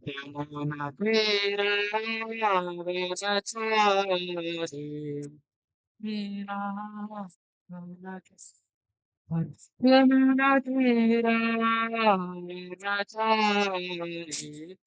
Yamunatiravarachari Meera Yamunatiravarachari Yamunatiravarachari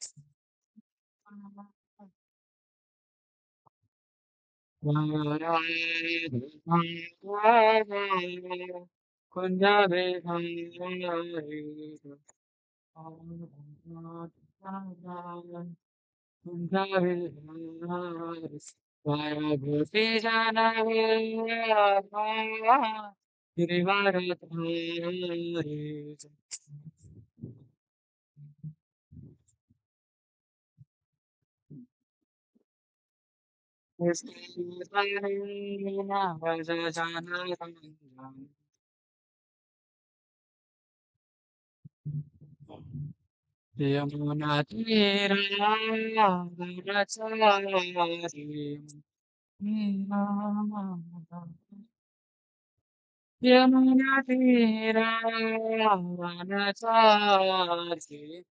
Yamunatiravarachari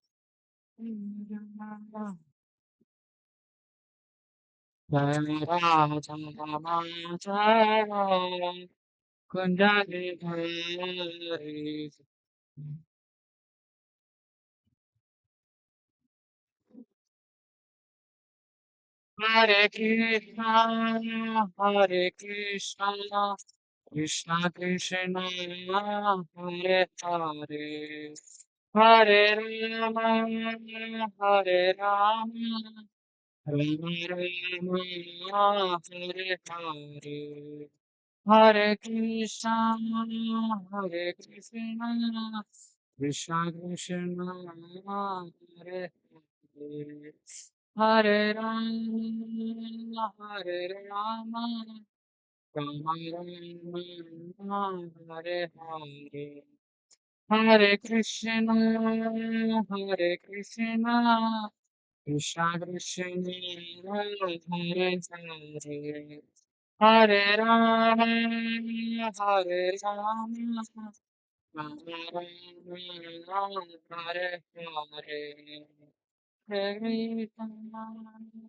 Hare Krishna, Krishna Krishna, Hare Hare, Hare Rama, Hare Rama, Rama Rama, Hare Hare. Hare Krishna, Hare Krishna, Krishna Krishna, Hare Hare, Hare Rama, Hare Rama, Rama Rama, Hare Hare. Hare Krishna, Hare Krishna, Krishna Krishna, Hare Hare. Hare Rama, Hare Rama, Rama Rama, Hare Hare. Hare Rama.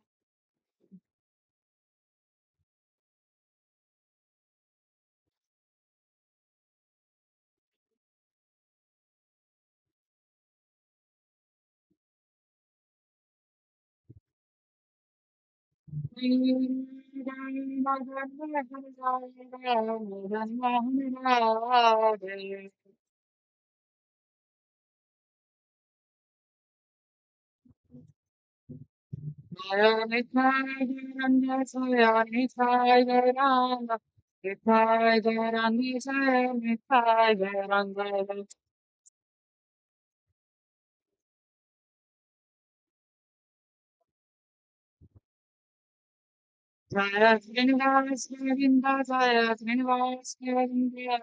Jaya Srinivas Govinda Jaya Srinivas Govinda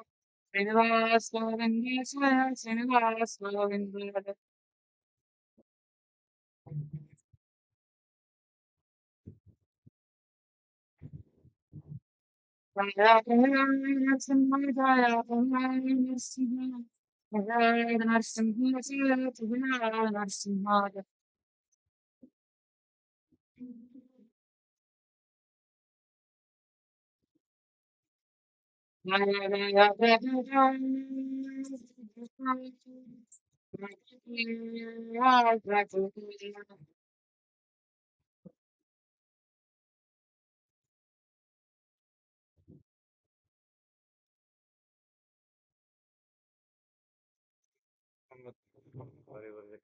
Srinivas Govinda Jaya Srinivas Govinda Jaya Jaya Narasimha Jaya Jaya Narasimha Jaya Narasimha Jaya Jaya Narasimha Jaya Jaya Jaya Jaya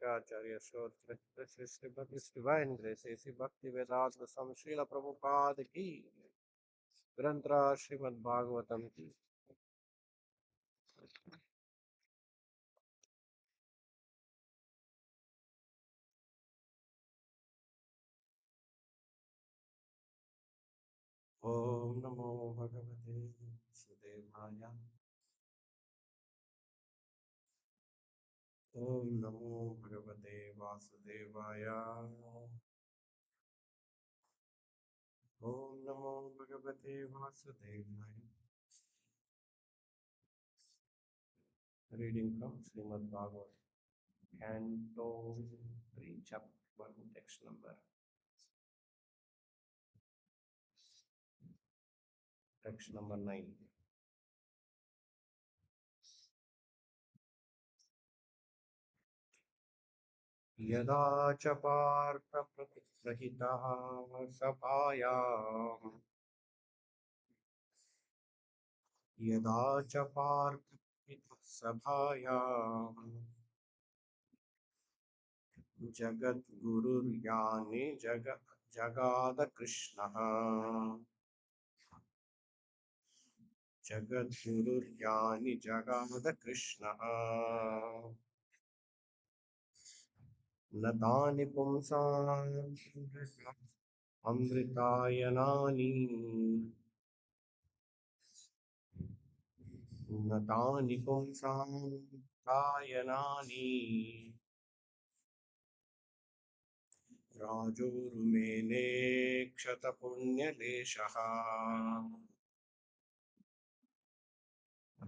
Acharya Shotra, Shri Bhakti Divine Grace, Shri Bhakti Vedanta Sam Srila Prabhupada ki, Grantra Srimad Bhagavatam ki. Om Namo Bhagavate Sudevaya. Om Namo Bhagavate Vasudevaya. Om Namo Bhagavate Vasudevaya. Reading from Srimad Bhagavatam, Canto 3, Chapter one text number. Text number 9. यदा च पार्थ प्रतिग्रहितः सभायाम् यदा च पार्थ सभायाम् जगद्गुरुर्यानि जगाद कृष्णः जगद्गुरुर्यानि जगाद कृष्णः न तानि पुंसाम् अमृतायनानि न तानि पुंसाम् तायनानि राजोरुमेने क्षतपुण्यलेशः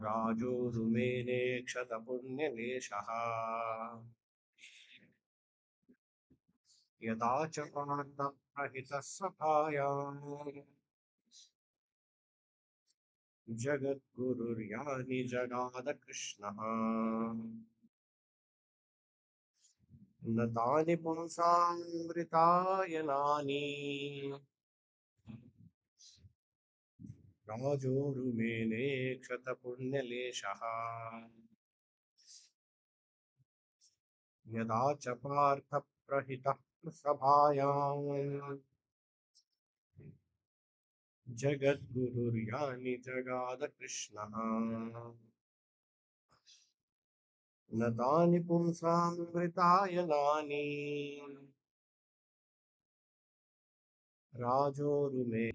राजोरुमेने क्षतपुण्यलेशः यदा च पार्थप्रहितः सभायाम् जगद्गुरुर्यानि जगाद कृष्णः न तानि पुंसामृतायनानि राजोरुमेने क्षतपुण्यलेशः यदा च पार्थप्रहितः सभायाम् जगद्गुरुर्यानि जगाद कृष्णः न तानि पुंसामृतायनानि राजोरुमे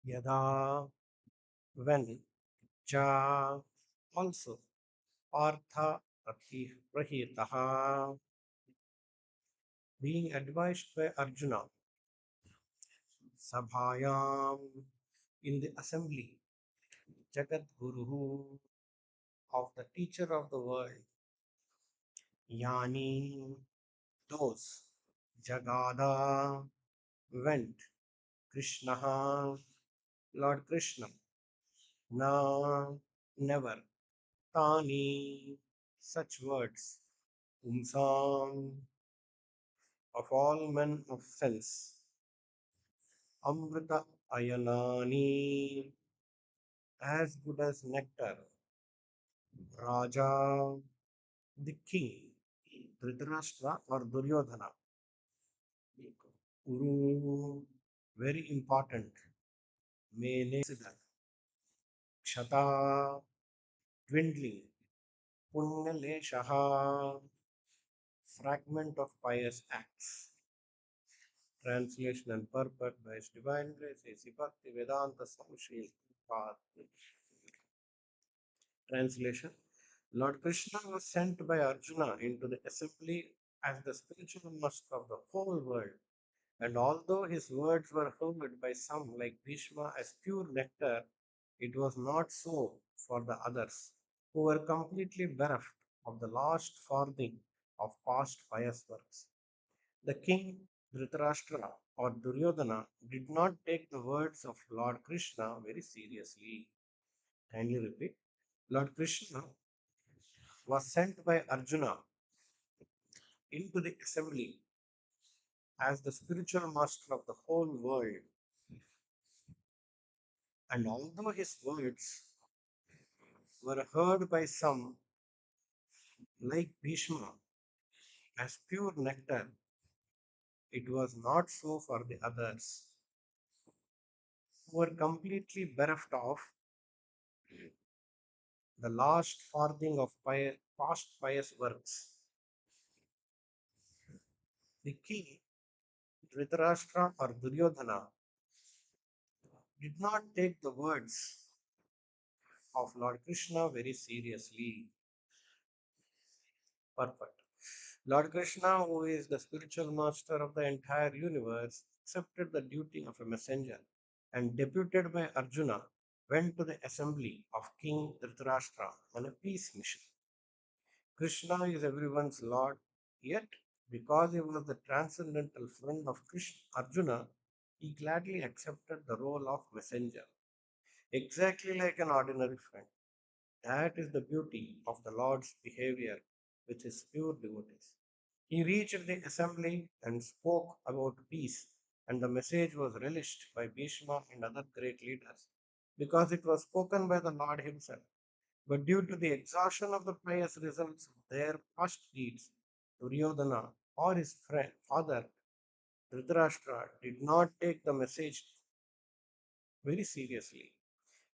Yada, when, cha, also, artha, rahitaha, being advised by Arjuna, sabhayam, in the assembly, Jagat Guru, of the teacher of the world, Yani, those, Jagada, went, Krishna, Lord Krishna, na, never, tani, such words, umsam, of all men of sense, amrita ayanani, as good as nectar, Raja, the king, Dhritarashtra or Duryodhana, Uru, very important, Mene, Kshata, dwindling, Punyaleshaha, fragment of pious acts. Translation and purport by His Divine Grace, A.C. Bhakti Vedanta Swami Translation. Lord Krishna was sent by Arjuna into the assembly as the spiritual master of the whole world. And although his words were heard by some like Bhishma as pure nectar, it was not so for the others, who were completely bereft of the last farthing of past pious works. The king Dhritarashtra or Duryodhana did not take the words of Lord Krishna very seriously. Kindly repeat. Lord Krishna was sent by Arjuna into the assembly as the spiritual master of the whole world. And although his words were heard by some, like Bhishma, as pure nectar, it was not so for the others, who were completely bereft of the last farthing of past pious works. The king, Dhritarashtra or Duryodhana, did not take the words of Lord Krishna very seriously. Perfect. Lord Krishna, who is the spiritual master of the entire universe, accepted the duty of a messenger and, deputed by Arjuna, went to the assembly of King Dhritarashtra on a peace mission. Krishna is everyone's Lord, yet, because he was the transcendental friend of Krishna, Arjuna, he gladly accepted the role of messenger, exactly like an ordinary friend. That is the beauty of the Lord's behavior with his pure devotees. He reached the assembly and spoke about peace, and the message was relished by Bhishma and other great leaders because it was spoken by the Lord himself. But due to the exhaustion of the pious results of their past deeds, Duryodhana or his friend, father Dhritarashtra did not take the message very seriously.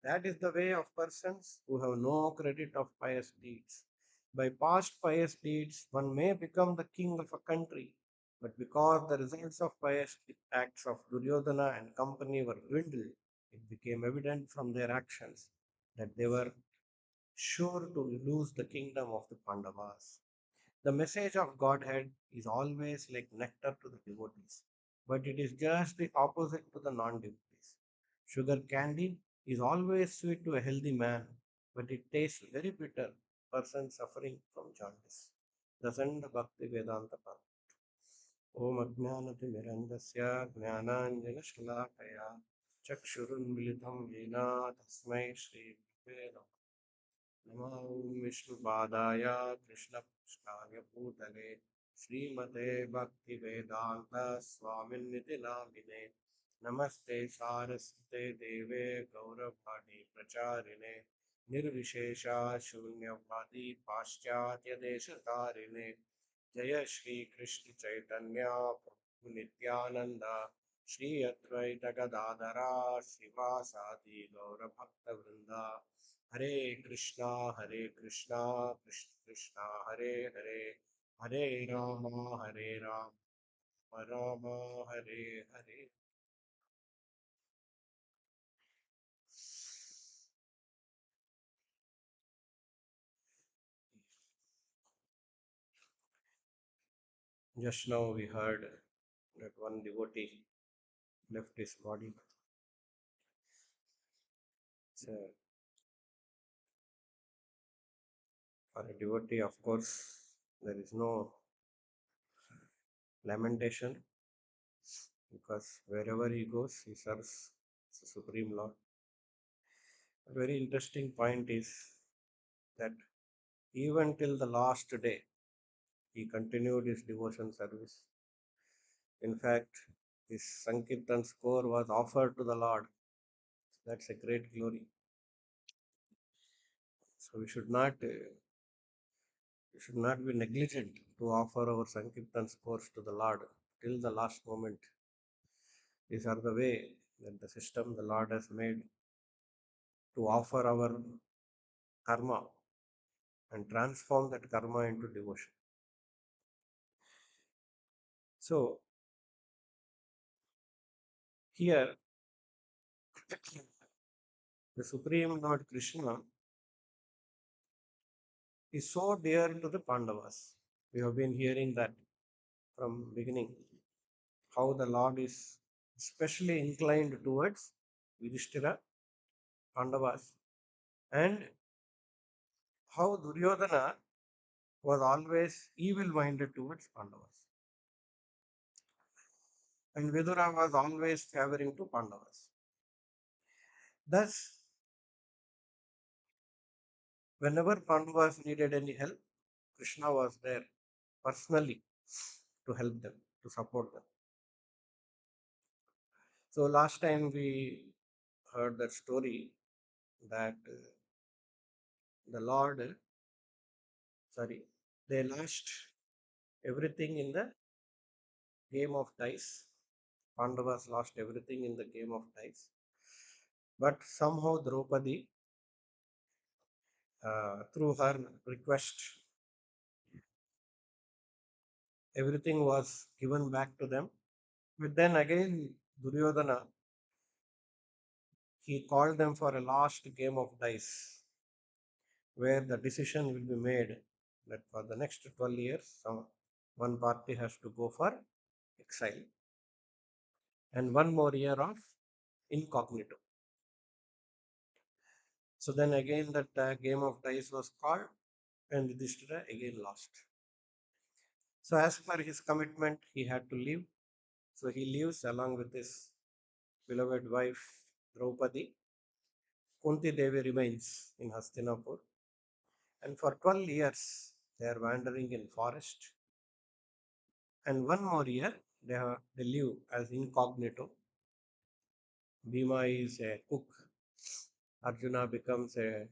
That is the way of persons who have no credit of pious deeds. By past pious deeds, one may become the king of a country, but because the results of pious acts of Duryodhana and company were dwindled, it became evident from their actions that they were sure to lose the kingdom of the Pandavas. The message of Godhead is always like nectar to the devotees, but it is just the opposite to the non devotees. Sugar candy is always sweet to a healthy man, but it tastes very bitter to a person suffering from jaundice. Dasanda Bhakti Vedanta Pad. Om Ajnanatimirandasya Jnananjana Chakshurunmilitam Yena Tasmai Shri Gurave नमः ॐ विष्णुपादाय कृष्णपृष्ठाय भूतले श्रीमते भक्तिवेदान्त स्वामिन्निति नामिने नमस्ते सारस्वते देवे गौरवाणी प्रचारिणे निर्विशेषा शून्यवादी पाश्चात्यदेशतारिणे जय श्री कृष्ण चैतन्य प्रभु नित्यानंद श्री अद्वैत गदाधरा श्रीवासादि गौरभक्तवृंदा हरे Krishna Krishna Krishna Hare Hare Hare Ram Ram Hare Hare Just now we heard that one devotee left his body. So, for a devotee, of course, there is no lamentation because wherever he goes, he serves the Supreme Lord. A very interesting point is that even till the last day, he continued his devotion service. In fact, his Sankirtan score was offered to the Lord. That's a great glory. So we should not be negligent to offer our Sankirtan scores to the Lord till the last moment. These are the way that the system the Lord has made to offer our karma and transform that karma into devotion. So here, the Supreme Lord Krishna is so dear to the Pandavas. We have been hearing that from beginning, how the Lord is especially inclined towards Yudhishthira, Pandavas, and how Duryodhana was always evil-minded towards Pandavas, and Vidura was always favoring to Pandavas. Thus, whenever Pandavas needed any help, Krishna was there personally to help them, to support them. So last time we heard that story that the Lord, sorry, they lost everything in the game of dice. Pandavas lost everything in the game of dice. But somehow Draupadi, through her request, everything was given back to them. But then again, Duryodhana, he called them for a last game of dice where the decision will be made that for the next 12 years, one party has to go for exile and one more year of incognito. So then again, that game of dice was called, and Yudhishthira again lost. So as per his commitment, he had to leave. So he leaves along with his beloved wife Draupadi. Kunti Devi remains in Hastinapur, and for 12 years they are wandering in forest. And one more year they live as incognito. Bhima is a cook. Arjuna becomes a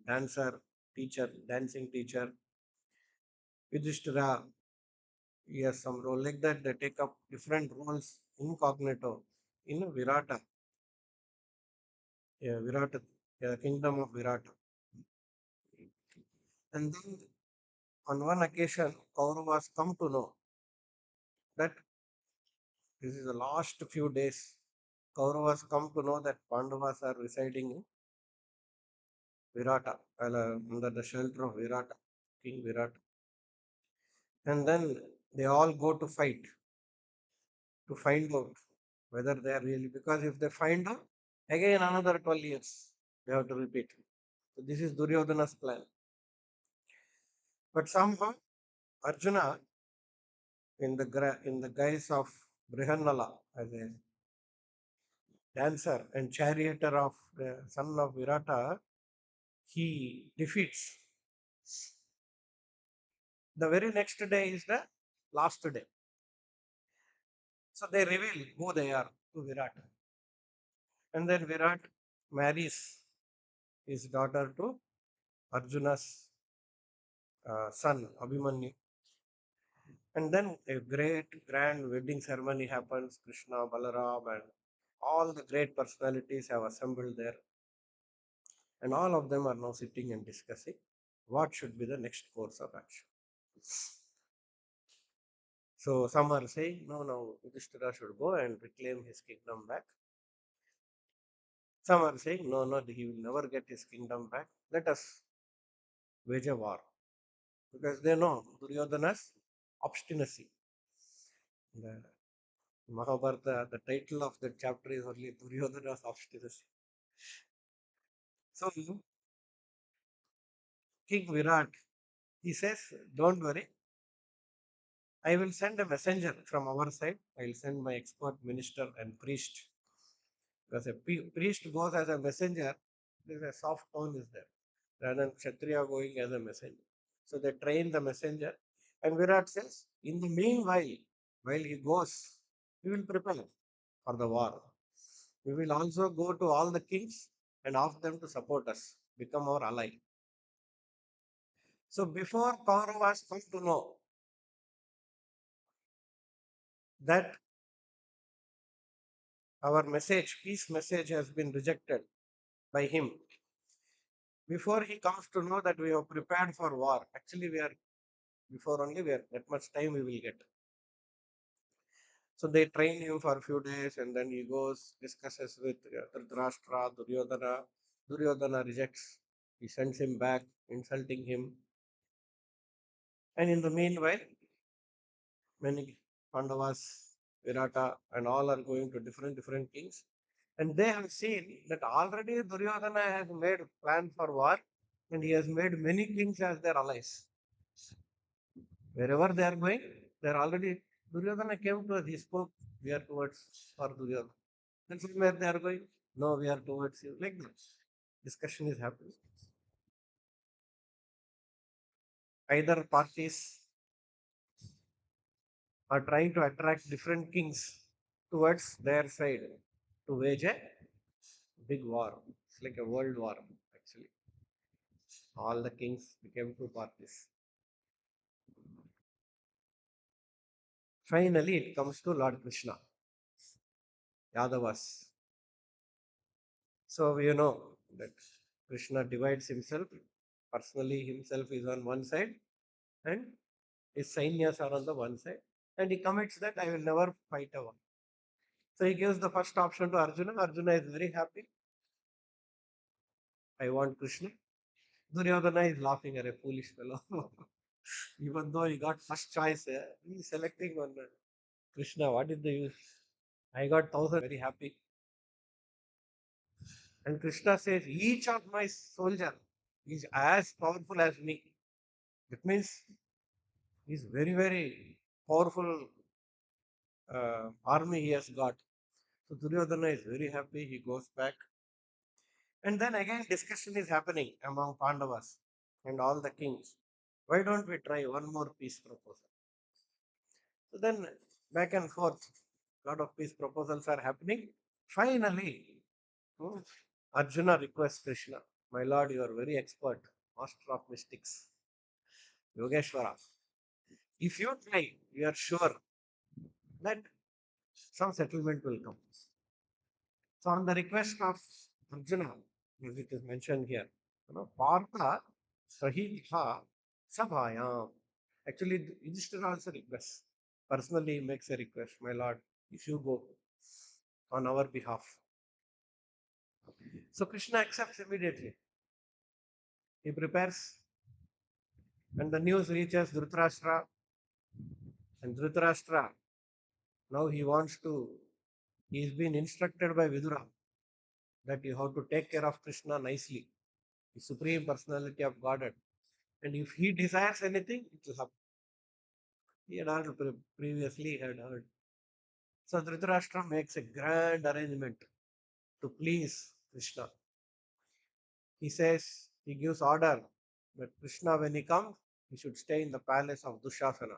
dancer, teacher, dancing teacher. Yudhishthira, he has some role like that. They take up different roles incognito in Virata, yeah, Virata, yeah, kingdom of Virata. And then on one occasion, Kauravas come to know that this is the last few days. Kauravas come to know that Pandavas are residing in Virata, under the shelter of Virata, King Virata. And then they all go to fight to find out whether they are really, because if they find out, again another 12 years they have to repeat. So this is Duryodhana's plan. But somehow Arjuna, in the guise of Brihannala, as a dancer and charioteer of the son of Virata, he defeats. The very next day is the last day. So they reveal who they are to Virata. And then Virat marries his daughter to Arjuna's son, Abhimanyu. And then a great grand wedding ceremony happens. Krishna, Balaram, and all the great personalities have assembled there. And all of them are now sitting and discussing what should be the next course of action. So some are saying, no, no, Yudhishthira should go and reclaim his kingdom back. Some are saying, no, no, he will never get his kingdom back. Let us wage a war. Because they know Duryodhana's obstinacy. The Mahabharata, the title of the chapter is only Duryodhana's obstinacy. So, King Virat, he says, don't worry, I will send a messenger from our side. I will send my expert minister and priest. Because a priest goes as a messenger, there is a soft tone is there, rather than Kshatriya going as a messenger. So they train the messenger. And Virat says, in the meanwhile, while he goes, we will prepare for the war. We will also go to all the kings and ask them to support us, become our ally. So before Kauravas come to know that our message, peace message, has been rejected by him, before he comes to know that we have prepared for war, actually we are before only we are that much time we will get. So they train him for a few days and then he goes, discusses with Dhritarashtra, Duryodhana. Duryodhana rejects. He sends him back, insulting him. And in the meanwhile, many Pandavas, Virata, and all are going to different kings. And they have seen that already Duryodhana has made plan for war and he has made many kings as their allies. Wherever they are going, they are already. Duryodhana came to us, he spoke, we are towards for Duryodhana. And somewhere they are going, no, we are towards you. Like this. Discussion is happening. Either parties are trying to attract different kings towards their side to wage a big war. It's like a world war, actually. All the kings became two parties. Finally, it comes to Lord Krishna, Yadavas. So you know that Krishna divides himself. Personally, himself is on one side, and his sainyas are on the one side. And he commits that I will never fight a war. So he gives the first option to Arjuna. Arjuna is very happy. I want Krishna. Duryodhana is laughing at a foolish fellow. Even though he got first choice, he is selecting one Krishna. What is the use? I got thousand very happy. And Krishna says, each of my soldier is as powerful as me. That means he's very powerful army he has got. So Duryodhana is very happy. He goes back. And then again discussion is happening among Pandavas and all the kings. Why don't we try one more peace proposal? So then back and forth, lot of peace proposals are happening. Finally, hmm, Arjuna requests Krishna, my lord, you are very expert, master of mystics, Yogeshwara. If you try, we are sure that some settlement will come. So on the request of Arjuna, as it is mentioned here, Partha Sahitha Sabhayam. Actually, Yudhishthira also requests. Personally, he makes a request, my lord, if you go on our behalf. So Krishna accepts immediately. He prepares, and the news reaches Dhritarashtra, and Dhritarashtra now he wants to. He's been instructed by Vidura that you have to take care of Krishna nicely, the supreme personality of Godhead. And if he desires anything, it will happen. He had heard previously had heard. So Dhritarashtra makes a grand arrangement to please Krishna. He says, he gives order that Krishna, when he comes, he should stay in the palace of Dushasana.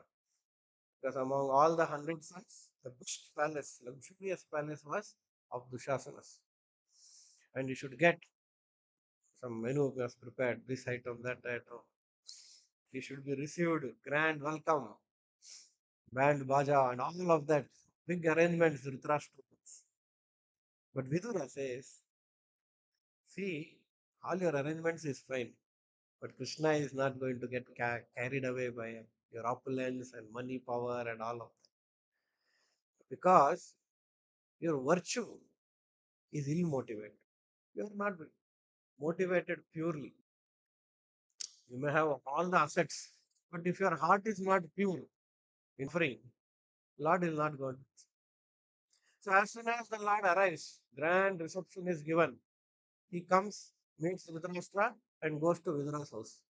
Because among all the 100 sons, the best palace, luxurious palace was of Dushasana's. And you should get some menu was prepared, this item, that item. He should be received, grand welcome, band baja, and all of that. Big arrangements, Dhritarashtra. But Vidura says, see, all your arrangements is fine, but Krishna is not going to get carried away by your opulence and money, power, and all of that. Because your virtue is ill motivated. You are not motivated purely. You may have all the assets, but if your heart is not pure in offering, Lord will not go. So as soon as the Lord arrives, grand reception is given. He comes, meets Dhritarashtra, and goes to Vidura's house.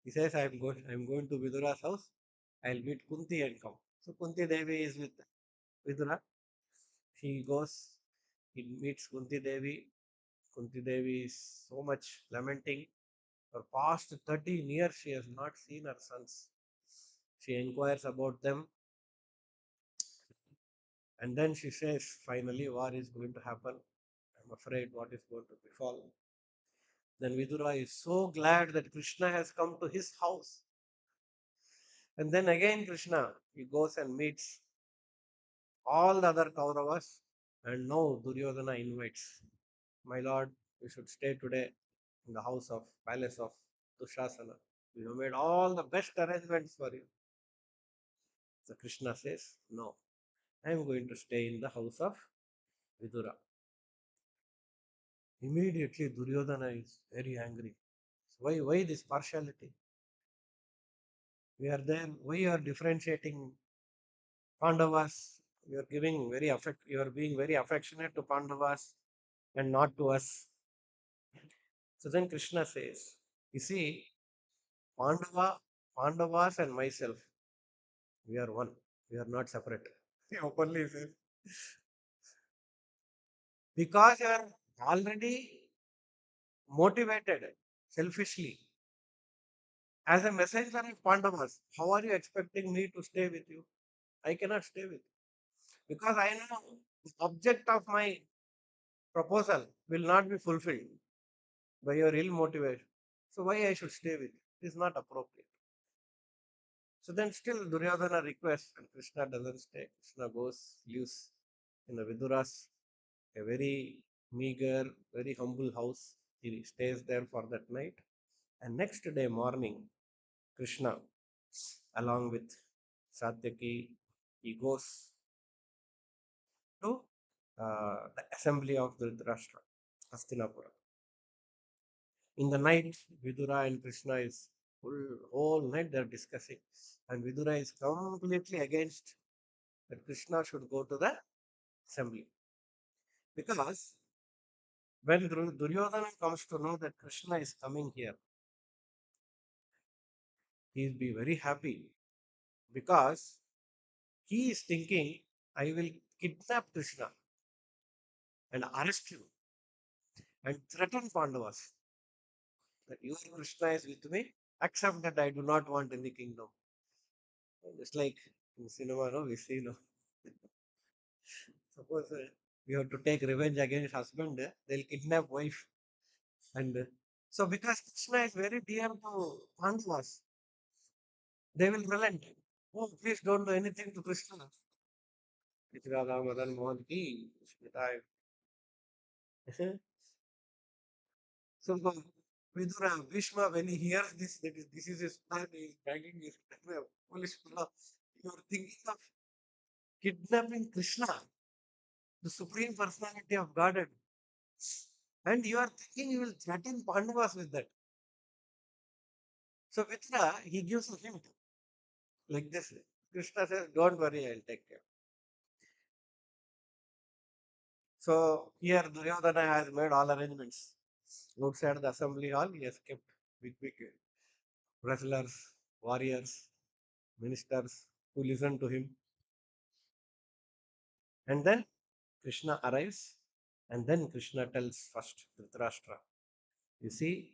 He says, I'm going to Vidura's house. I'll meet Kunti and come. So Kunti Devi is with Vidura. He goes, he meets Kunti Devi. Kunti Devi is so much lamenting. For past 13 years, she has not seen her sons. She inquires about them, and then she says, finally, war is going to happen. I'm afraid what is going to befall. Then Vidura is so glad that Krishna has come to his house. And then again, Krishna, he goes and meets all the other Kauravas. And now Duryodhana invites, my lord, you should stay today in the house of palace of Dushasana. We have made all the best arrangements for you. So Krishna says, no, I am going to stay in the house of Vidura. Immediately Duryodhana is very angry. Why this partiality? We are there. Why you are differentiating Pandavas? You are giving very you are being very affectionate to Pandavas and not to us. So then Krishna says, you see, Pandavas and myself, we are one. We are not separate. He openly says, because you are already motivated selfishly as a messenger of Pandavas, how are you expecting me to stay with you? I cannot stay with you because I know the object of my proposal will not be fulfilled by your ill motivation. So why I should stay with you? It is not appropriate. So then still Duryodhana requests and Krishna doesn't stay. Krishna goes, lives in a Vidura's, a very meager, very humble house. He stays there for that night. And next day morning, Krishna, along with Satyaki, he goes to the assembly of Dhritarashtra, Hastinapura. In the night, Vidura and Krishna is whole night they're discussing. And Vidura is completely against that Krishna should go to the assembly. Because when Duryodhana comes to know that Krishna is coming here, he will be very happy because he is thinking, I will kidnap Krishna and arrest you and threaten Pandavas that your Krishna is with me, except that I do not want any kingdom. Just like in cinema, no, we see, no. Suppose we have to take revenge against husband, they'll kidnap wife. And so, because Krishna is very dear to Pandavas, they will relent. Oh, please don't do anything to Krishna. It's Radha Madan Mohan ki. So Vidura, Bhishma, when he hears this, that this is his plan, he is begging his foolish fellow. You are thinking of kidnapping Krishna, the supreme personality of Godhead. And you are thinking you will threaten Pandavas with that. So Vidura, he gives a hint like this. Krishna says, don't worry, I'll take care. So here Duryodhana has made all arrangements. Outside the assembly hall, he has kept big wrestlers, warriors, ministers who listen to him. And then Krishna arrives, and then Krishna tells first Dhritarashtra, you see,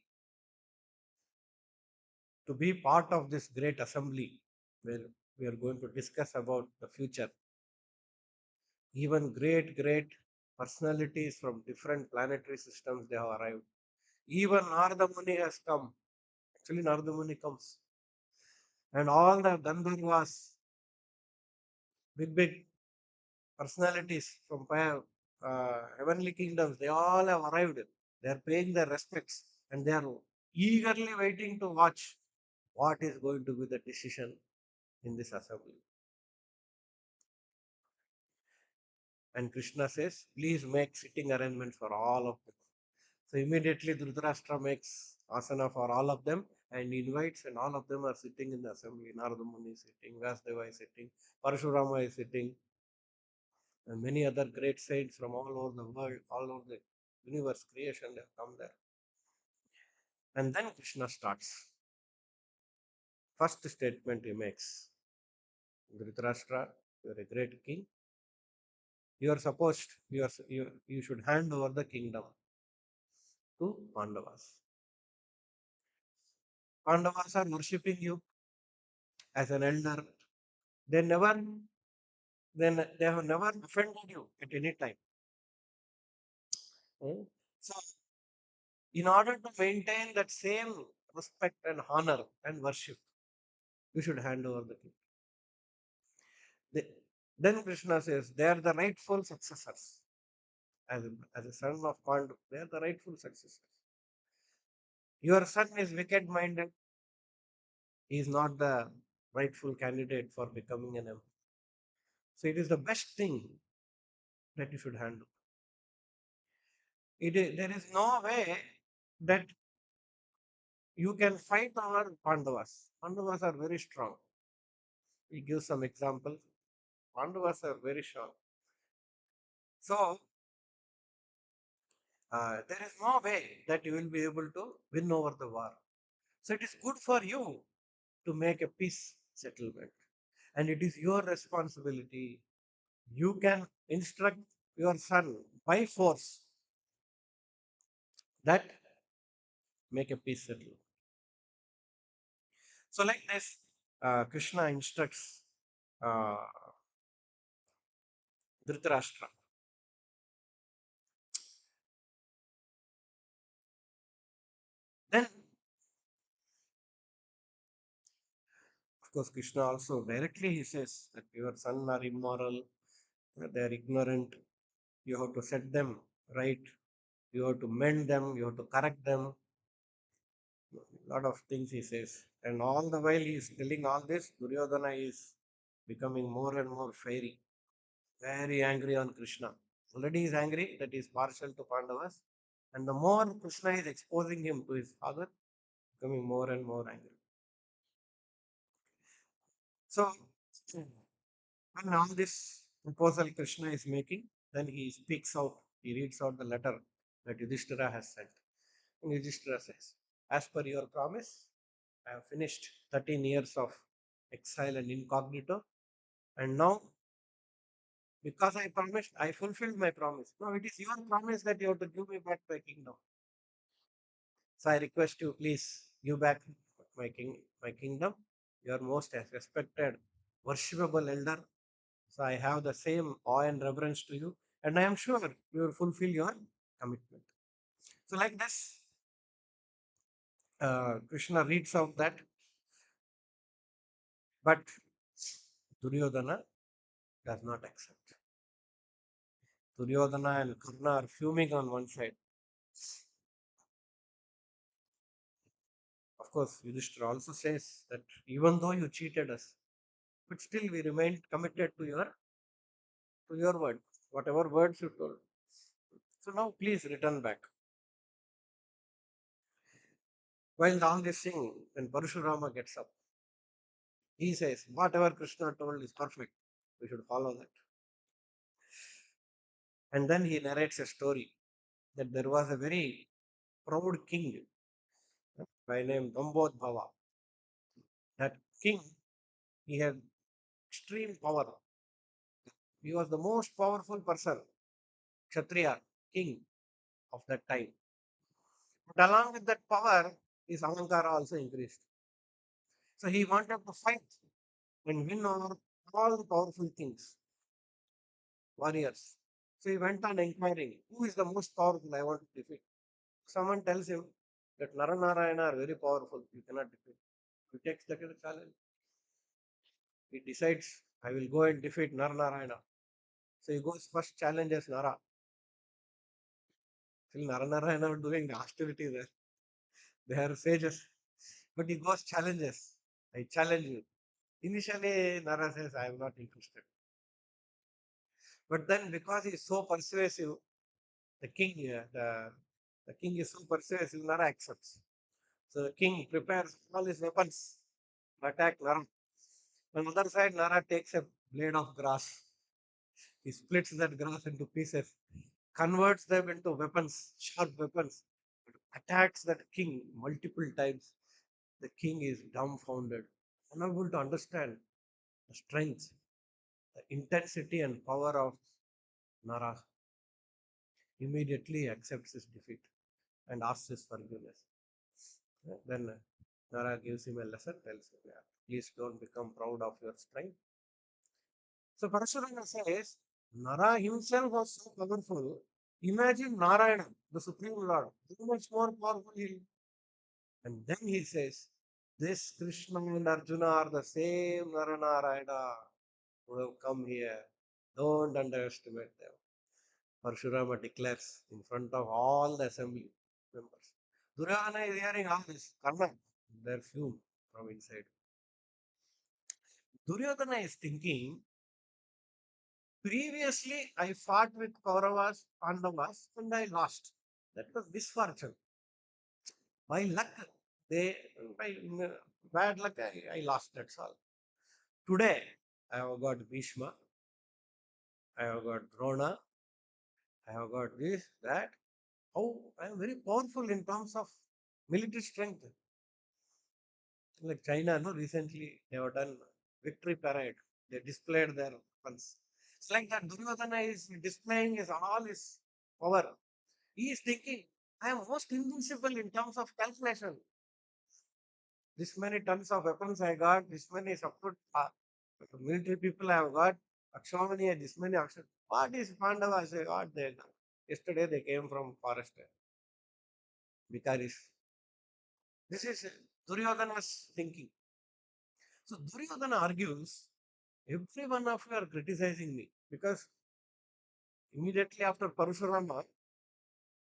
to be part of this great assembly where we are going to discuss about the future, even great personalities from different planetary systems they have arrived. Even Narada Muni has come. Actually, Narada Muni comes. And all the Gandharvas, big personalities from heavenly kingdoms, they all have arrived. They are paying their respects and they are eagerly waiting to watch what is going to be the decision in this assembly. And Krishna says, please make sitting arrangements for all of them. So immediately Dhritarashtra makes asana for all of them and he invites, and all of them are sitting in the assembly. Narada Muni is sitting, Vyasdeva is sitting, Parashurama is sitting, and many other great saints from all over the world, all over the universe creation have come there. And then Krishna starts. First statement he makes, Dhritarashtra, you are a great king. You are supposed, you should hand over the kingdom to Pandavas. Pandavas are worshipping you as an elder. They never, they have never offended you at any time. Hmm? So, in order to maintain that same respect and honor and worship, you should hand over the kingdom. They, then Krishna says, they are the rightful successors. As a son of Pandu, they are the rightful successors. Your son is wicked minded. He is not the rightful candidate for becoming an emperor. So it is the best thing that you should handle. There is no way that you can fight over Pandavas. Pandavas are very strong. We give some examples. Pandavas are very strong. So there is no way that you will be able to win over the war. So it is good for you to make a peace settlement. And it is your responsibility. You can instruct your son by force that make a peace settlement. So, like this, Krishna instructs uh, Dhritarashtra. Then, of course, Krishna also directly he says that your sons are immoral, they are ignorant. You have to set them right. You have to mend them. You have to correct them. A lot of things he says. And all the while he is telling all this, Duryodhana is becoming more and more fiery, very angry on Krishna. Already he is angry that he is partial to Pandavas. And the more Krishna is exposing him to his father, becoming more and more angry. So, when all this proposal Krishna is making, then he speaks out, he reads out the letter that Yudhishthira has sent. And Yudhishthira says, as per your promise, I have finished 13 years of exile and incognito. And now, because I promised, I fulfilled my promise. Now it is your promise that you have to give me back my kingdom. So I request you, please give back my kingdom. You are most respected, worshipable elder. So I have the same awe and reverence to you, and I am sure you will fulfill your commitment. So like this, Krishna reads out that, but Duryodhana does not accept. Duryodhana and Karna are fuming on one side. Of course, Yudhishthira also says that even though you cheated us, but still we remained committed to your word, whatever words you told. So now please return back. While all this thing, when Parashurama gets up, he says, whatever Krishna told is perfect. We should follow that. And then he narrates a story that there was a very proud king by name Dambodbhava. That king, he had extreme power. He was the most powerful person, Kshatriya, king of that time. But along with that power, his ahankara also increased. So he wanted to fight and win over all the powerful kings, warriors. So he went on inquiring, who is the most powerful I want to defeat. Someone tells him that Naranarayana are very powerful, you cannot defeat. He takes that as a challenge. He decides, I will go and defeat Naranarayana. So he goes first challenges Nara. Still Naranarayana are doing the hostility there. They are sages. But he goes challenges. I challenge you. Initially, Nara says, I am not interested. But then because he is so persuasive, the king, the king is so persuasive, Nara accepts. So the king prepares all his weapons to attack Nara. On the other side, Nara takes a blade of grass. He splits that grass into pieces, converts them into weapons, sharp weapons, attacks that king multiple times. The king is dumbfounded, unable to understand the strength, the intensity and power of Nara. Immediately accepts his defeat and asks his forgiveness. Then Nara gives him a lesson, tells him, "Yeah, please don't become proud of your strength." So Parashurama says, Nara himself was so powerful. Imagine Narayana, the Supreme Lord, how much more powerful he is. And then he says, this Krishna and Arjuna are the same Naranarayana who have come here. Don't underestimate them. Parshurama declares in front of all the assembly members. Duryodhana is hearing all this. Karna, they're fume from inside. Duryodhana is thinking, previously I fought with Kauravas, Pandavas, and I lost. That was misfortune. By luck, they, by bad luck, I lost. That's all. Today, I have got Bhishma, I have got Drona, I have got this, that. Oh, I am very powerful in terms of military strength. Like China, no, recently they have done victory parade. They displayed their weapons. It's like that Duryodhana is displaying his all his power. He is thinking, I am most invincible in terms of calculation. This many tons of weapons I got, this many support military people I have got, Akshomani, this many action. What is Pandava? Say, what they got? Yesterday they came from forest, Vikaris. This is Duryodhana's thinking. So Duryodhana argues, every one of you are criticizing me because immediately after Parashurama,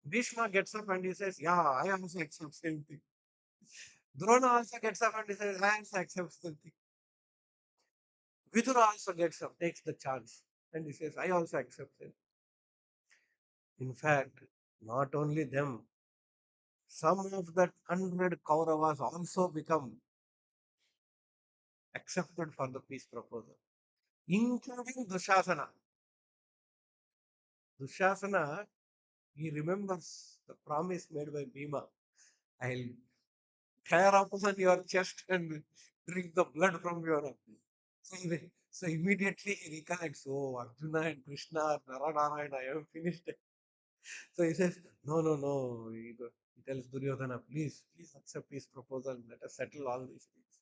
Bhishma gets up and he says, yeah, I also accept same thing. Drona also gets up and he says, I also accept same thing. Vidura also gets up, takes the chance, and he says, I also accept it. In fact, not only them, some of that 100 Kauravas also become accepted for the peace proposal, including Dushasana. Dushasana, he remembers the promise made by Bhima. I'll tear upon your chest and drink the blood from your so, so immediately he recollects, oh, Arjuna and Krishna, Naranarayana, I have finished. So he says, no, no, no. He tells Duryodhana, please, please accept his proposal. Let us settle all these things.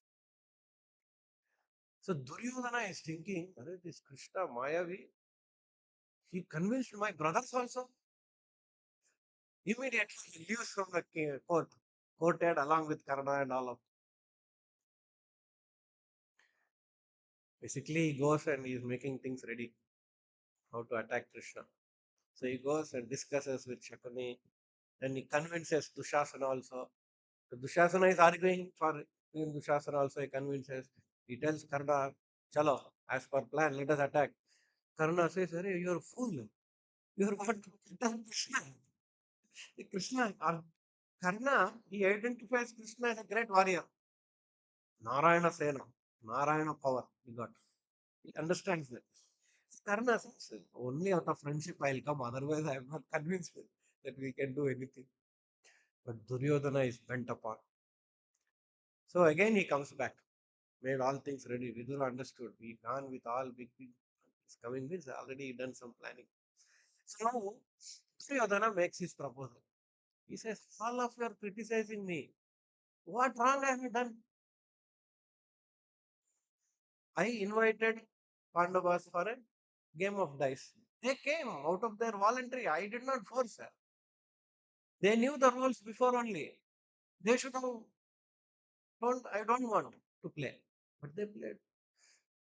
So Duryodhana is thinking, "Arre, this Krishna Mayavi, he convinced my brothers also. Immediately he leaves from the court, courtyard along with Karna and all of. Basically, he goes and he is making things ready how to attack Krishna. So he goes and discusses with Shakuni. Then he convinces Dushasana also. So Dushasana is arguing for Dushasana also. He convinces. He tells Karna, Chalo, as per plan, let us attack. Karna says, Arey, you're a fool. You're going to attack Krishna. Krishna, Karna, he identifies Krishna as a great warrior. Narayana Sena, Narayana power, he got. He understands that. Karna says, only out of friendship I'll come, otherwise I am not convinced that we can do anything. But Duryodhana is bent upon. So again he comes back, made all things ready. Vidura understood. We gone with all big. It's coming means already done some planning. So now Duryodhana makes his proposal. He says, all of you are criticizing me. What wrong I have done? I invited Pandavas for a game of dice. They came out of their voluntary. I did not force her. They knew the rules before only. They should have told, I don't want to play. But they played.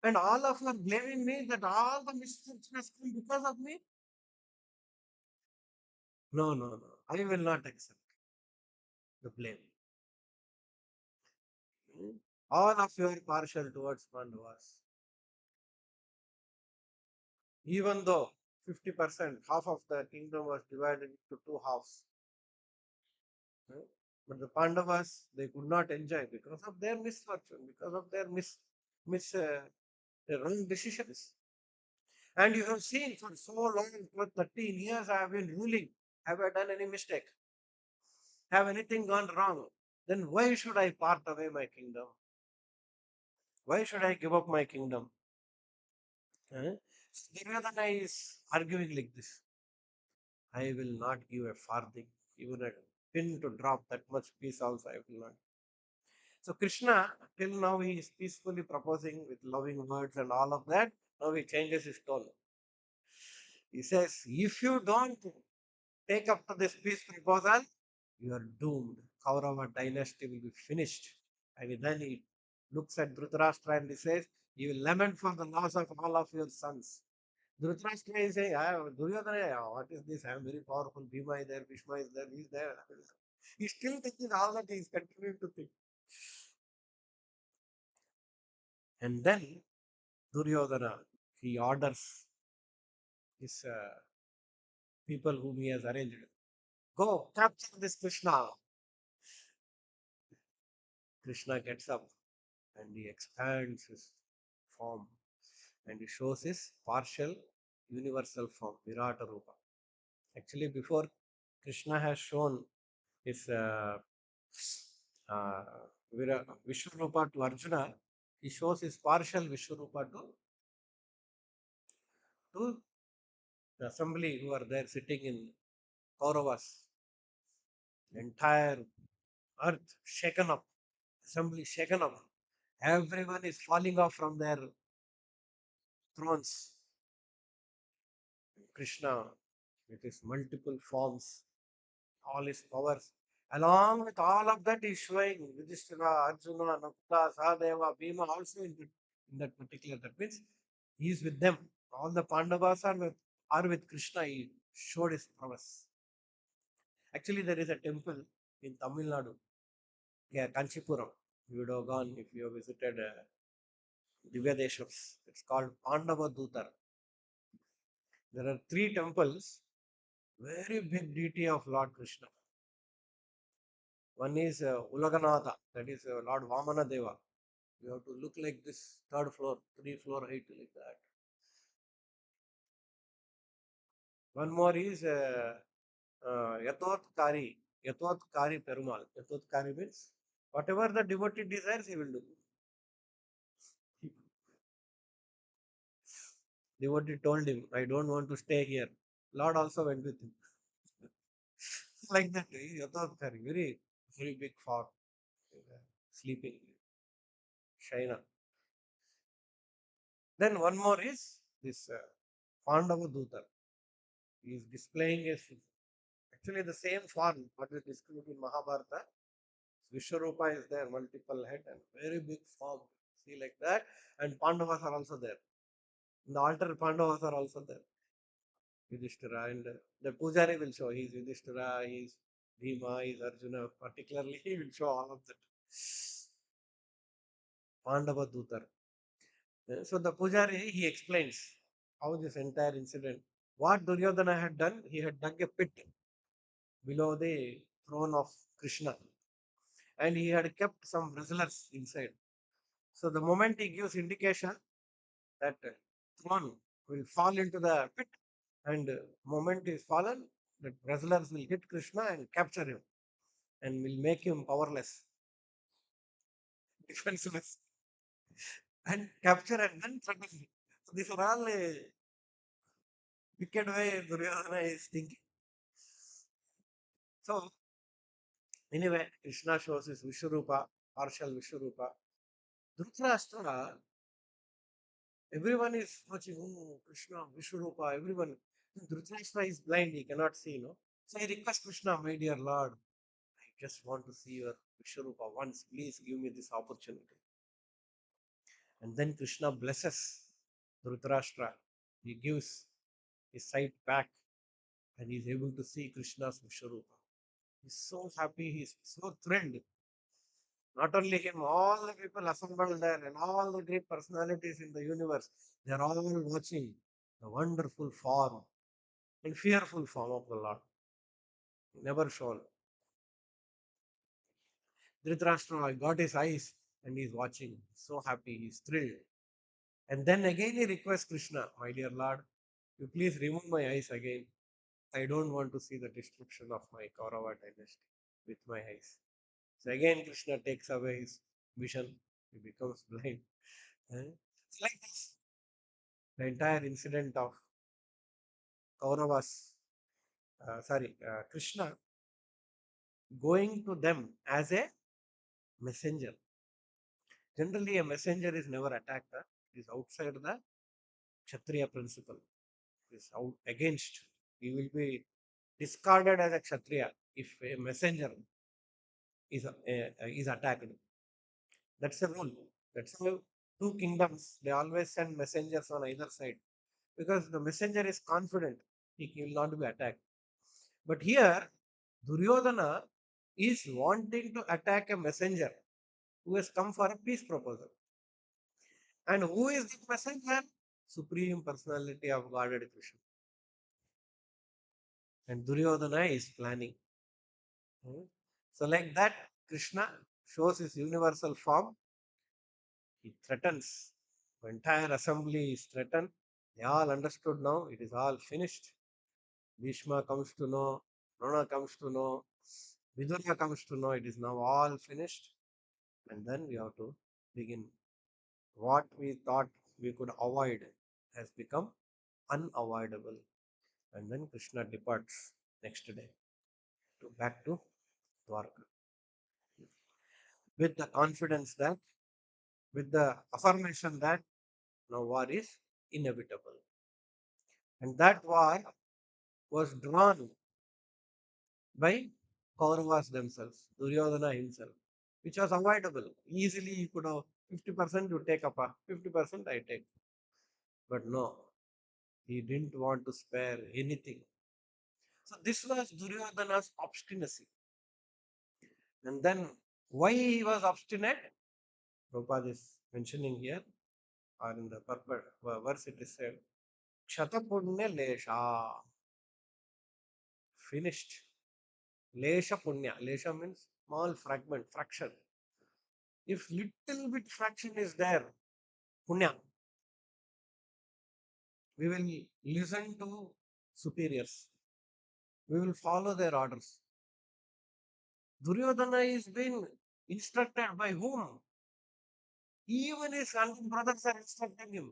And all of you are blaming me that all the misfortune has come because of me. No, no, no. I will not accept the blame. Hmm? All of you are partial towards Pandavas. Even though 50%, half of the kingdom was divided into two halves. Hmm? But the Pandavas, they could not enjoy because of their misfortune, because of their mis their wrong decisions. And you have seen for so long, for 13 years, I have been ruling. Have I done any mistake? Have anything gone wrong? Then why should I part away my kingdom? Why should I give up my kingdom? Eh? So Duryodhana is arguing like this. I will not give a farthing, even a pin to drop, that much peace also I will not. So Krishna, till now he is peacefully proposing with loving words and all of that. Now he changes his tone. He says, if you don't take up to this peace proposal, you are doomed. Kaurava dynasty will be finished. And then he looks at Dhritarashtra and he says, you will lament for the loss of all of your sons. Dhritarashtra is saying, Duryodhana, what is this? I am very powerful. Bhima is there, Bhishma is there, he is there. He's still thinking all that, he is continuing to think. And then Duryodhana, he orders his people whom he has arranged. Go, capture this Krishna. Krishna gets up and he expands his form and he shows his partial universal form, Virata Rupa. Actually, before Krishna has shown his uh, Vishwarupa to Arjuna, he shows his partial Vishwarupa to the assembly who are there sitting in Kauravas. Entire earth shaken up, assembly shaken up. Everyone is falling off from their thrones. Krishna, with his multiple forms, all his powers, along with all of that, is showing Yudhishthira, Arjuna, Nakula, Sahadeva, Bhima also in that particular. That means he is with them. All the Pandavas are with Krishna. He showed his prowess. Actually, there is a temple in Tamil Nadu, yeah, Kanchipuram. You would have gone if you have visited Divyadeshams. It's called Pandava Dutar. There are three temples, very big deity of Lord Krishna. One is Ulaganatha, that is Lord Vamana Deva. You have to look like this, third floor, three-floor height like that. One more is Yathotkari, Yathotkari Perumal. Yathotkari means whatever the devotee desires, he will do. Devotee told him, I don't want to stay here. Lord also went with him. Like that, Yathotkari, very, very big form, sleeping, Shaina. Then one more is this Pandava Dutar. He is displaying a actually the same form what is described in Mahabharata. Vishwarupa is there, multiple head and very big form. See like that. And Pandavas are also there. In the altar, Pandavas are also there. Yudhishthira and the Pujari will show. He is Yudhishthira, he is Bhima, he is Arjuna. Particularly, he will show all of that. Pandava Dutar. So the Pujari, he explains how this entire incident, what Duryodhana had done, he had dug a pit below the throne of Krishna and he had kept some wrestlers inside. So the moment he gives indication that throne will fall into the pit and moment is fallen, the wrestlers will hit Krishna and capture him and will make him powerless, defenseless and capture and then threaten him. So these are all wicked way Duryodhana is thinking. So anyway, Krishna shows his Vishwarupa, partial Vishwarupa. Dhritarashtra, everyone is watching, oh, Krishna, Vishwarupa, everyone. Dhritarashtra is blind, he cannot see, no? So he requests Krishna, my dear Lord, I just want to see your Vishwarupa once, please give me this opportunity. And then Krishna blesses Dhritarashtra. He gives his sight back and he's able to see Krishna's Vishwarupa. He's so happy, he's so thrilled. Not only him, all the people assembled there and all the great personalities in the universe, they're all watching the wonderful form and fearful form of the Lord, never shown. Dhritarashtra got his eyes and he's watching, so happy, he's thrilled. And then again he requests Krishna, my dear Lord, you please remove my eyes again. I don't want to see the destruction of my Kaurava dynasty with my eyes. So again Krishna takes away his vision, he becomes blind. Eh? It's like this. The entire incident of Kauravas, Krishna going to them as a messenger. Generally, a messenger is never attacked. It is outside the Kshatriya principle. It is out against. He will be discarded as a Kshatriya if a messenger is attacked. That's a rule. That's how two kingdoms, they always send messengers on either side because the messenger is confident he will not be attacked. But here, Duryodhana is wanting to attack a messenger who has come for a peace proposal. And who is the messenger? Supreme personality of Godhead Krishna. And Duryodhana is planning. Hmm. So, like that, Krishna shows his universal form. He threatens. The entire assembly is threatened. They all understood now. It is all finished. Bhishma comes to know. Drona comes to know. Vidura comes to know. It is now all finished. And then we have to begin. What we thought we could avoid has become unavoidable. And then Krishna departs next day to back to Dwarka with the confidence that, with the affirmation that now war is inevitable. And that war was drawn by Kauravas themselves, Duryodhana himself, which was avoidable. Easily you could have 50% you take up, 50% I take. But no, he didn't want to spare anything. So this was Duryodhana's obstinacy. And then why he was obstinate? Prabhupada is mentioning here, or in the verse it is said, Ksatapunya Lesha, finished. Lesha Punya. Lesha means small fragment, fraction. If little bit fraction is there, Punya, we will listen to superiors. We will follow their orders. Duryodhana is being instructed by whom? Even his elder brothers are instructing him.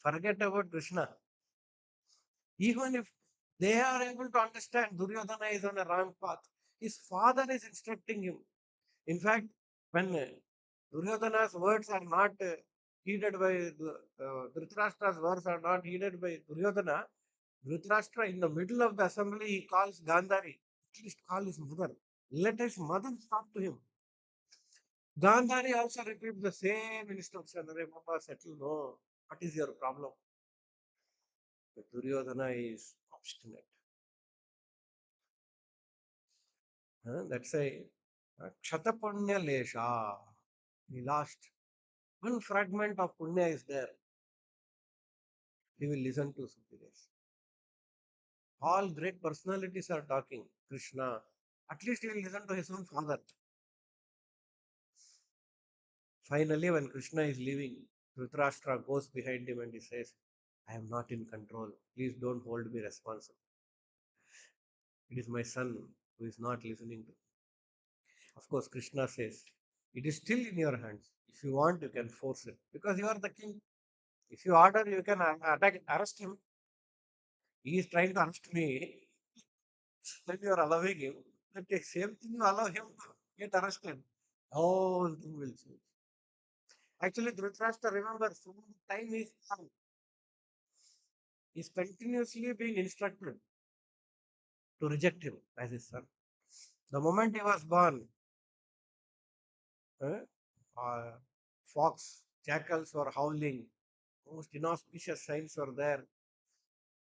Forget about Krishna. Even if they are able to understand Duryodhana is on a wrong path, his father is instructing him. In fact, when Duryodhana's words are not heeded by Dhritarashtra's words are not heeded by Duryodhana, Dhritarashtra in the middle of the assembly he calls Gandhari. At least call his mother. Let his mother talk to him. Gandhari also repeats the same instruction. Arey Papa, settle no. What is your problem? But Duryodhana is obstinate. That's a Ksatapunya Lesha. He lost. One fragment of Punya is there. He will listen to superiors. All great personalities are talking. Krishna. At least he will listen to his own father. Finally, when Krishna is leaving, Dhritarashtra goes behind him and he says, I am not in control. Please don't hold me responsible. It is my son who is not listening to me. Of course, Krishna says, it is still in your hands. If you want, you can force it. Because you are the king. If you order, you can attack, arrest him. He is trying to arrest me. Then you are allowing him. The same thing you allow him to get arrested. Whole thing will change. Actually, Dhritarashtra, remember, from the time he is young, he is continuously being instructed to reject him as his son. The moment he was born, eh, uh, fox, jackals were howling, most inauspicious signs were there.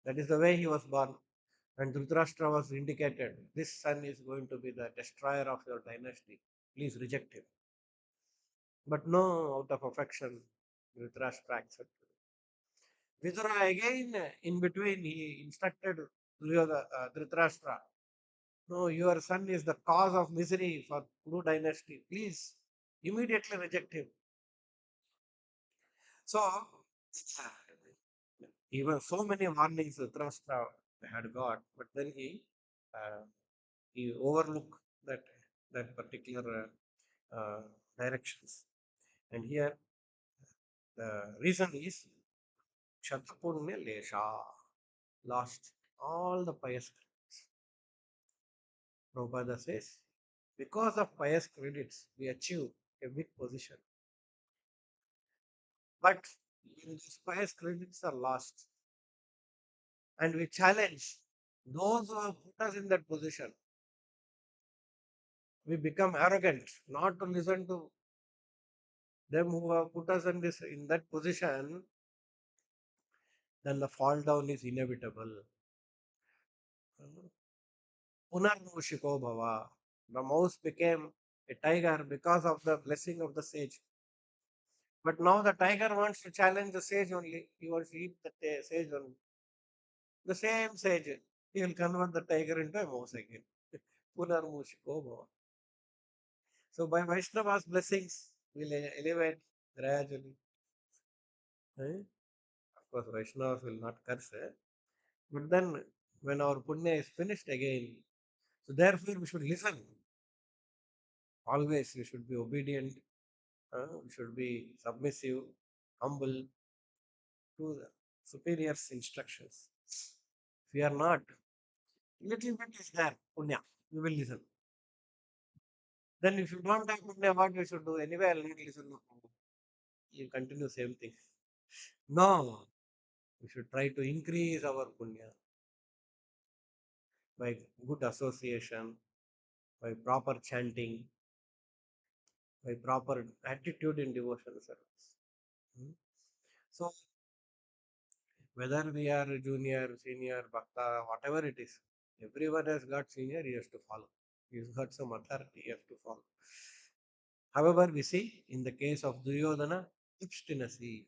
That is the way he was born. And Dhritarashtra was indicated, this son is going to be the destroyer of your dynasty. Please reject him. But no, out of affection, Dhritarashtra accepted. Vidura again, in between, he instructed Dhritarashtra No, your son is the cause of misery for Kuru dynasty. Please immediately reject him. So, even so many warnings Dhritarashtra had got, but then uh, he overlooked that particular directions. And here the reason is Shatapunya Lesha lost all the pious credits. Prabhupada says, because of pious credits, we achieve a big position. But when these pious credits are lost, and we challenge those who have put us in that position, we become arrogant, not to listen to them who have put us in that position, then the fall down is inevitable. Punarmushiko bhava. The mouse became a tiger because of the blessing of the sage. But now the tiger wants to challenge the sage only. He wants to eat the sage only. The same sage. He will convert the tiger into a mouse again. Punarmushiko bhava. So by Vaishnava's blessings, we'll elevate gradually. Eh? Of course, Vaishnavas will not curse. But then when our punya is finished again, so therefore we should listen. Always we should be obedient. We should be submissive, humble to the superior's instructions. If we are not, little bit is there, punya. We will listen. Then if you don't have punya, what we should do? Anyway, I'll not listen. You continue same thing. No, we should try to increase our punya by good association, by proper chanting, by proper attitude in devotion service. Hmm. So whether we are junior, senior, bhakta, whatever it is, everyone has got senior, he has to follow. He's got some authority, he has to follow. However, we see in the case of Duryodhana, obstinacy,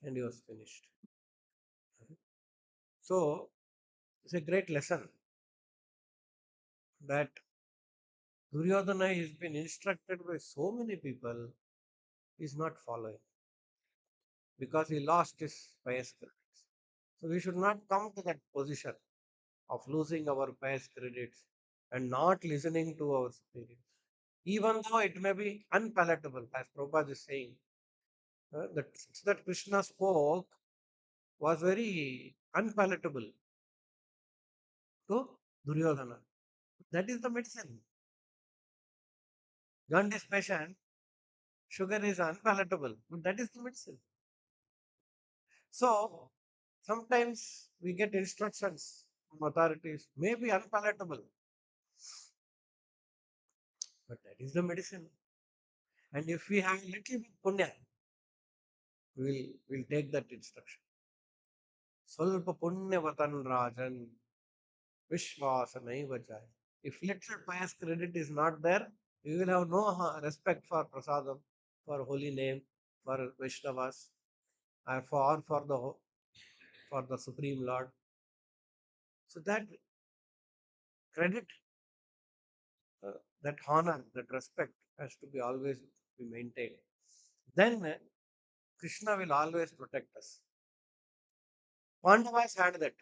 and he was finished. So it's a great lesson that Duryodhana has been instructed by so many people, is not following because he lost his pious credits. So we should not come to that position of losing our pious credits and not listening to our superiors. Even though it may be unpalatable, as Prabhupada is saying, the text that Krishna spoke was very unpalatable to Duryodhana. That is the medicine. Jaundice patient, sugar is unpalatable, but that is the medicine. So sometimes we get instructions from authorities, may be unpalatable, but that is the medicine. And if we have little bit punya, we'll take that instruction. Swalpa punyavatan rajan vishvasa naiva jaya. If little pious credit is not there, we will have no respect for prasadam, for holy name, for Vaishnavas, or for the Supreme Lord. So that credit, uh, that honor, that respect has to be always be maintained. Then Krishna will always protect us. Pandavas had that.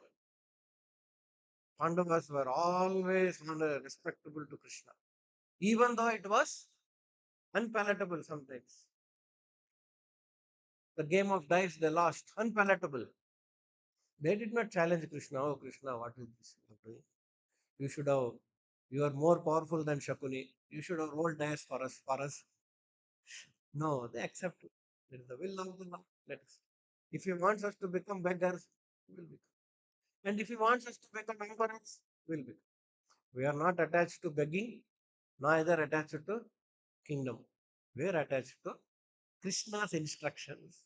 Pandavas were always respectable to Krishna, even though it was unpalatable sometimes. The game of dice they lost, unpalatable. They did not challenge Krishna. Oh, Krishna, what is this you are doing? You should have, you are more powerful than Shakuni. You should have rolled dice for us. For us. No, they accept it. It is the will of the Lord. Let us. If he wants us to become beggars, we will become. And if he wants us to become emperors, we will become. We are not attached to begging, neither attached to kingdom. We are attached to Krishna's instructions.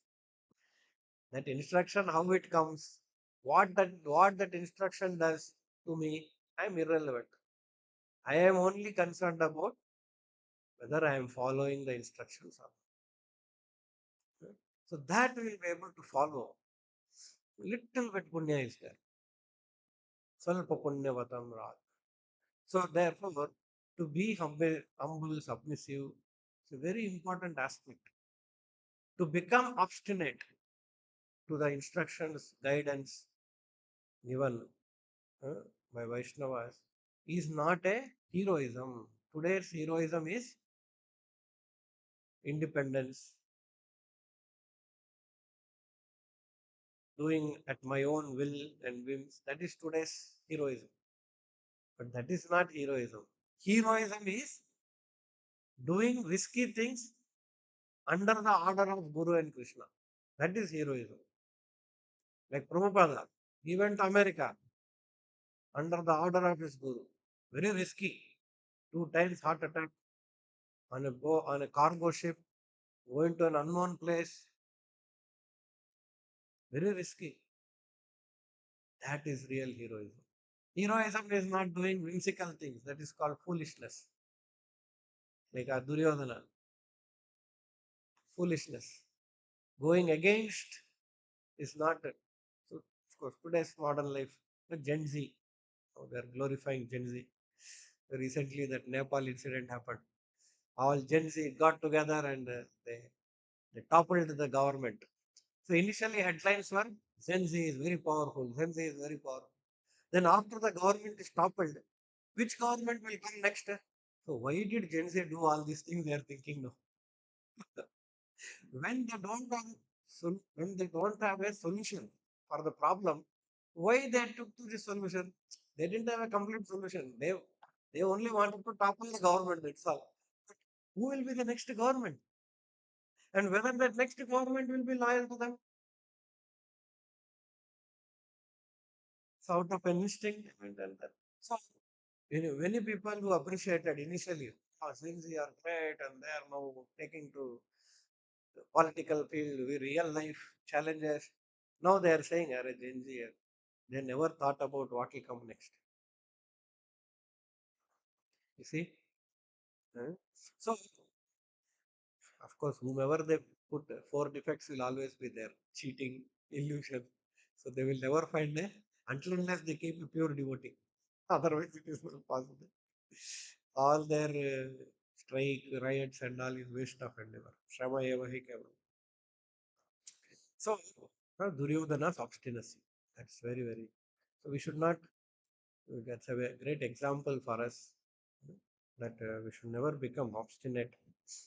That instruction, how it comes, what that instruction does to me, I am irrelevant. I am only concerned about whether I am following the instructions or not. So that we will be able to follow. Little bit punya is there. Svalpa punyavatam raj. So therefore, to be humble, submissive, is a very important aspect. To become obstinate to the instructions, guidance given uh, by Vaishnavas is not a heroism. Today's heroism is independence, doing at my own will and whims. That is today's heroism. But that is not heroism. Heroism is doing risky things under the order of Guru and Krishna. That is heroism. Like Prabhupada, he went to America under the order of his Guru. Very risky. Two times heart attack on a cargo ship, going to an unknown place. Very risky. That is real heroism. Heroism is not doing whimsical things. That is called foolishness. Like a Duryodhana, foolishness. Going against is not. So, of course, today's modern life, the Gen Z, they are glorifying Gen Z. Recently, that Nepal incident happened. All Gen Z got together and they toppled the government. So initially headlines were Gen Z is very powerful, Gen Z is very powerful. Then after the government is toppled, which government will come next? So why did Gen Z do all these things? They are thinking no. When they don't have when they don't have a solution for the problem, why they took to this solution? They didn't have a complete solution. They only wanted to topple the government. That's all. But who will be the next government? And whether that next government will be loyal to them? So out of an instinct and that. So many people who appreciated initially, oh, since they are great and they are now taking to the political field with real life challenges. Now they are saying, are Gen Z, they never thought about what will come next. You see? Huh? So, of course, whomever they put, four defects will always be there: cheating, illusion. So they will never find a until unless they keep a pure devotee. Otherwise, it is not possible. All their strike, riots, and all is waste of endeavor. Shrama eva hi kevalam. So, Duryodhana's obstinacy. That's very, very. So we should not. That's a great example for us that we should never become obstinate.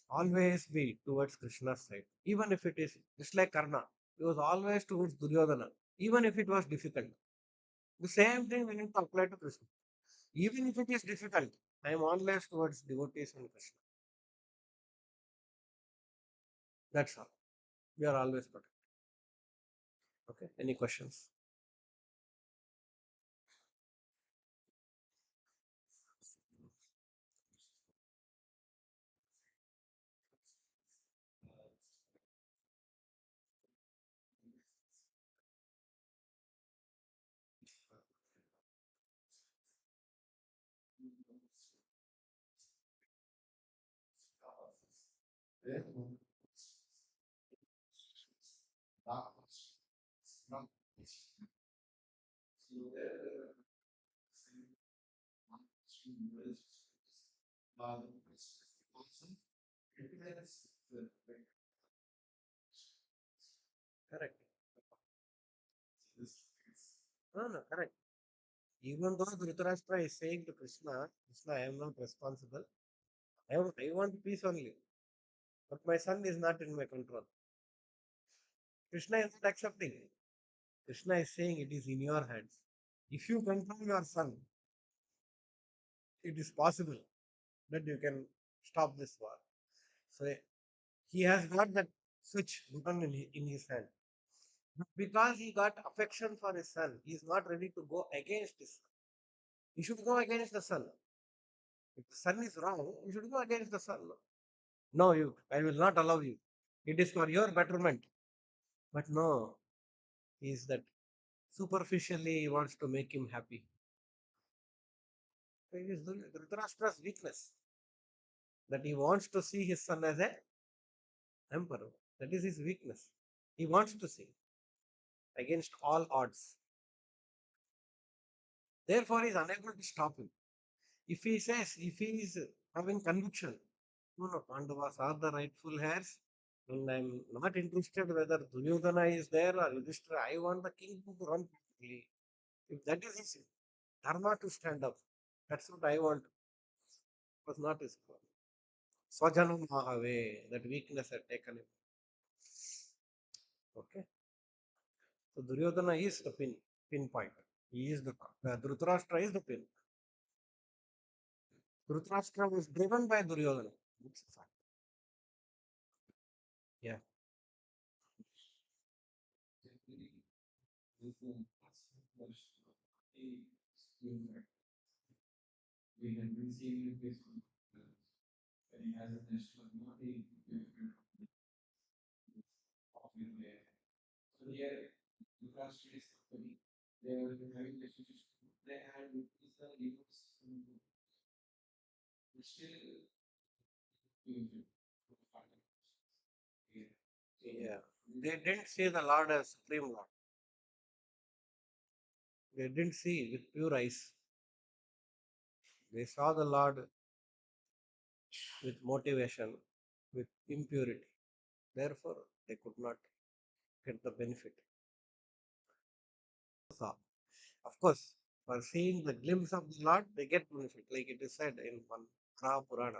Always be towards Krishna's side, even if it is just like Karna. He was always towards Duryodhana, even if it was difficult. The same thing we need to apply to Krishna. Even if it is difficult, I am always towards devotees and Krishna. That's all. We are always protected. Okay. Any questions? Correct. No, no, correct. Even though Dhritarashtra is saying to Krishna, Krishna, I am not responsible. I want peace only. But my son is not in my control. Krishna is not accepting. Krishna is saying it is in your hands. If you control your son, it is possible that you can stop this war. So he has got that switch button in his hand. But because he got affection for his son, he is not ready to go against his son. He should go against the son. If the son is wrong, you should go against the son. No, I will not allow you. It is for your betterment. But no, he is that superficially he wants to make him happy. So it is Dhritarashtra's weakness that he wants to see his son as a emperor. That is his weakness. He wants to see against all odds. Therefore, he is unable to stop him. If he says, if he is having conviction, no, no, Pandavas are the rightful heirs, and I'm not interested whether Duryodhana is there or Yudhishthira. I want the king to run quickly. If that is his dharma to stand up, that's what I want. It was not his call. Swajanam Mahave, that weakness had taken him. Okay. So Duryodhana is the pinpoint. He is the Dhritarashtra is the pin. Dhritarashtra was driven by Duryodhana. It's a fact. Yeah. Yeah. They didn't see the Lord as Supreme Lord. They didn't see with pure eyes. They saw the Lord with motivation, with impurity. Therefore, they could not get the benefit. So, of course, for seeing the glimpse of the Lord, they get benefit, like it is said in one Purana.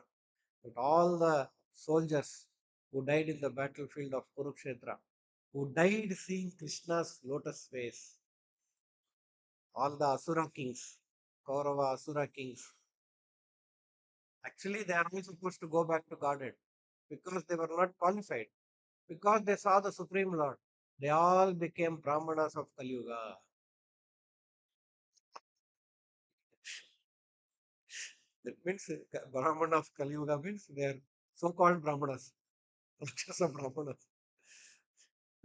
That all the soldiers who died in the battlefield of Kurukshetra, who died seeing Krishna's lotus face, all the Asura kings, Kaurava Asura kings, actually they are only supposed to go back to Godhead because they were not qualified, because they saw the Supreme Lord. They all became Brahmanas of Kali Yuga. That means Brahmana of Kali Yuga means they are so-called Brahmanas, Rakshasa Brahmanas.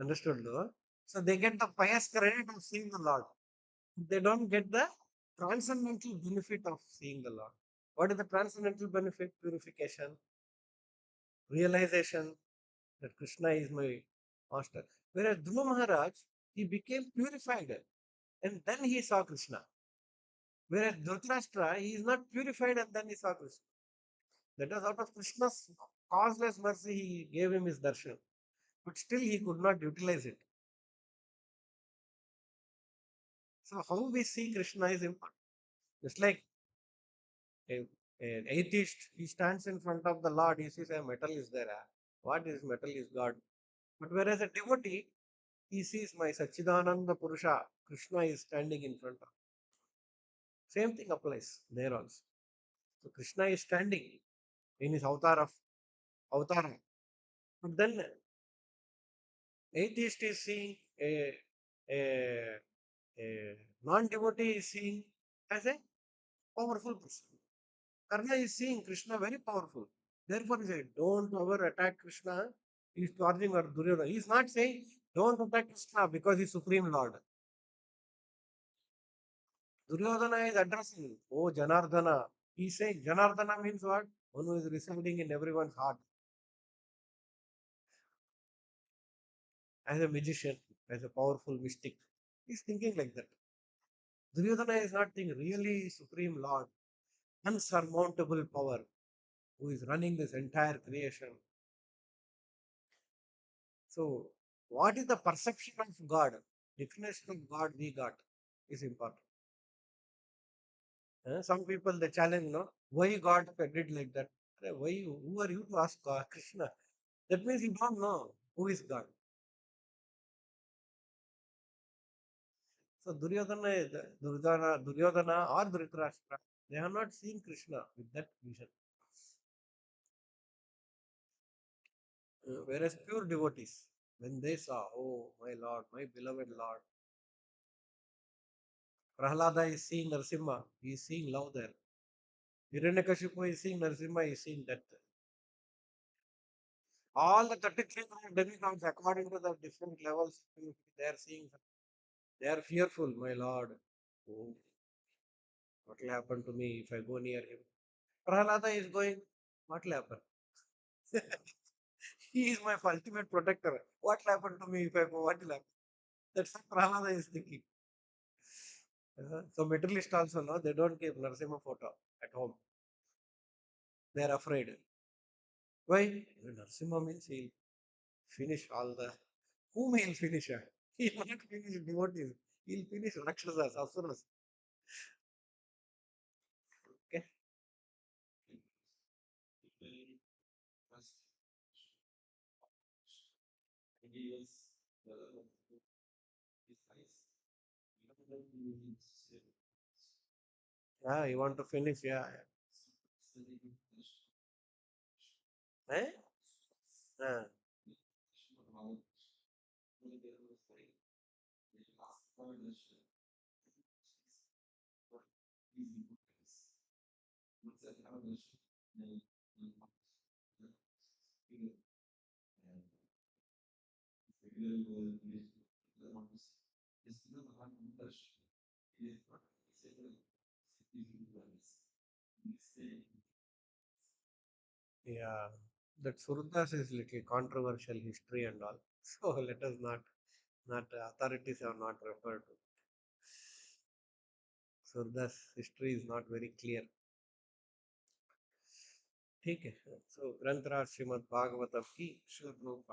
Understood, no? So they get the pious credit of seeing the Lord. They don't get the transcendental benefit of seeing the Lord. What is the transcendental benefit? Purification, realization that Krishna is my master. Whereas Dhruva Maharaj, he became purified and then he saw Krishna. Whereas Dhritarashtra, he is not purified and then he saw Krishna. That was out of Krishna's causeless mercy, he gave him his darshan. But still he could not utilize it. So how we see Krishna is important. Just like a, an atheist, he stands in front of the Lord, he sees a metal is there. What is metal is God. But whereas a devotee, he sees my Sachidananda Purusha, Krishna is standing in front of. Same thing applies there also. So Krishna is standing in his avatara. But then atheist is seeing a, a non-devotee is seeing as a powerful person. Karna is seeing Krishna very powerful. Therefore, he said, don't ever attack Krishna. He's charging or Duryodhana. He's not saying, don't attack Krishna because he's Supreme Lord. Duryodhana is addressing, oh Janardana. He's saying, Janardana means what? One who is residing in everyone's heart. As a magician, as a powerful mystic. He's thinking like that. Duryodhana is not thinking, really Supreme Lord, unsurmountable power, who is running this entire creation. So, what is the perception of God? Definition of God we got is important. Some people they challenge, no, why God did like that? Why? Who are you to ask God, Krishna? That means you don't know who is God. So Duryodhana or Dhritarashtra, they have not seen Krishna with that vision. Whereas pure devotees, when they saw, oh my Lord, my beloved Lord, Prahlada is seeing Narsimha, he is seeing love there. Hiranyakashipu is seeing Narsimha, he is seeing death. All the 33 crore demigods, according to the different levels, they are seeing, they are fearful, my Lord. Oh, what will happen to me if I go near him? Prahlada is going, what will happen? He is my ultimate protector. What will happen to me if I go? What will happen? That's what Prahlada is thinking. So materialist also, no, they don't give Narasimha photo. at home. They are afraid. Why? Narasimha means he'll finish all the. Whom he'll finish? He'll not finish devotees. He'll finish Rakshasas, Asuras. Okay? Yeah, you want to finish? Yeah. Eh? Ah. Yeah, that Surdas is little controversial history and all. So let us not authorities have not referred to. Surdas history is not very clear. ठीक है. So ग्रंथराज Shrimad Bhagavatam की श्री रूप